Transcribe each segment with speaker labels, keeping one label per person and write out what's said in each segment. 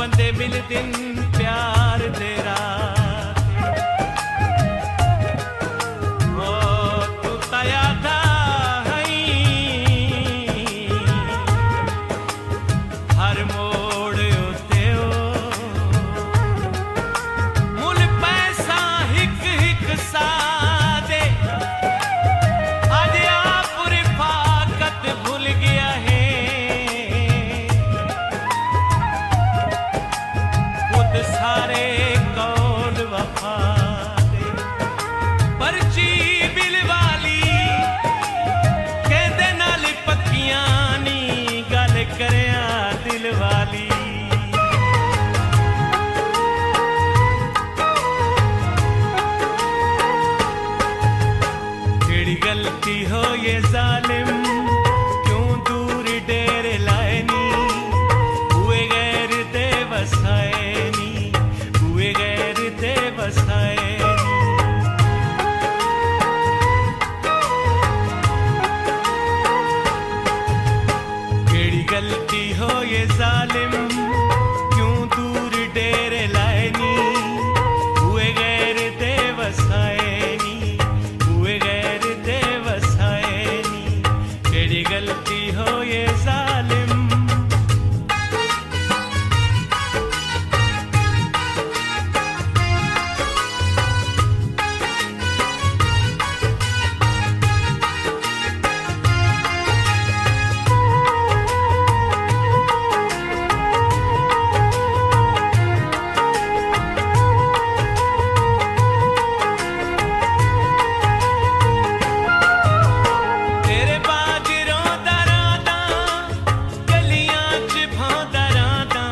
Speaker 1: बंदे मिल दिन प्यार तेरा तू तया था हर मोड़ होते हो मुल पैसा हिक हिक सादे आज आप रिफाकत भूल गया है खुद सारे कौन वफा दे पर्ची बिल वाली कहते नाल पक्कियां नी गल करया दिल वाली केड़ी गलती हो ये जालिम क्यों दूर डेरे लाए नी हुए गैर दे वसाए नी हुए गैर दे वसाए नी केड़ी गलती हो ये जालिम क्यों दूर डेरे लाए नी हुए गैर दे वसाए नी हुए गैर दे वसाए नी केड़ी गलती हो ये जालिम तेरे बाजरों दरादा गलियां च भांदा रादा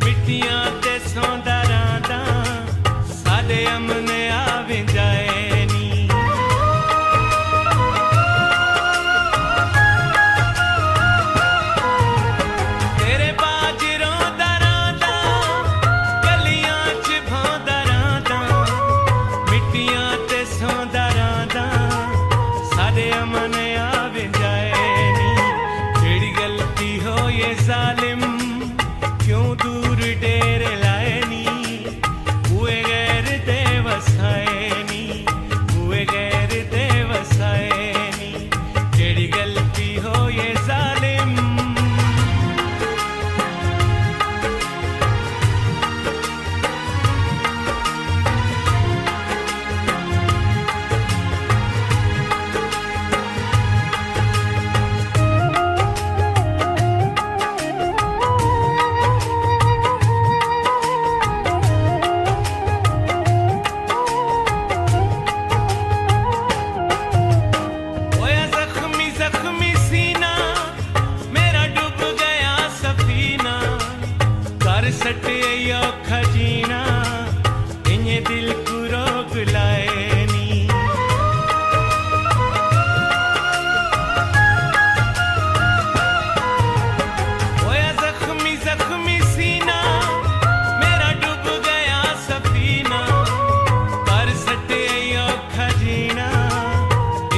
Speaker 1: मिट्टियां ते सौंदा रादा साडे अमने आवे जाए नी तेरे बाजरों दरादा गलियां च भांदा रादा मिट्टियां ते सौंदा रादा साडे अमने आवे जाए नी केड़ी गलती हो ये जालिम क्यों दूर डेरे लाए नी हुए गैर दे वसाए नी हुए गैर दे वसाए नी केड़ी गलती हो ये जालिम होया जख्मी जख्मी सीना मेरा डूब गया सफीना कर सटे औखा जीना इन्हें दिल को रोक लाए नी होया जख्मी जख्मी सीना मेरा डूब गया सफीना कर सटे औखा जीना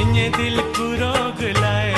Speaker 1: इन्हें दिल को रोक लाए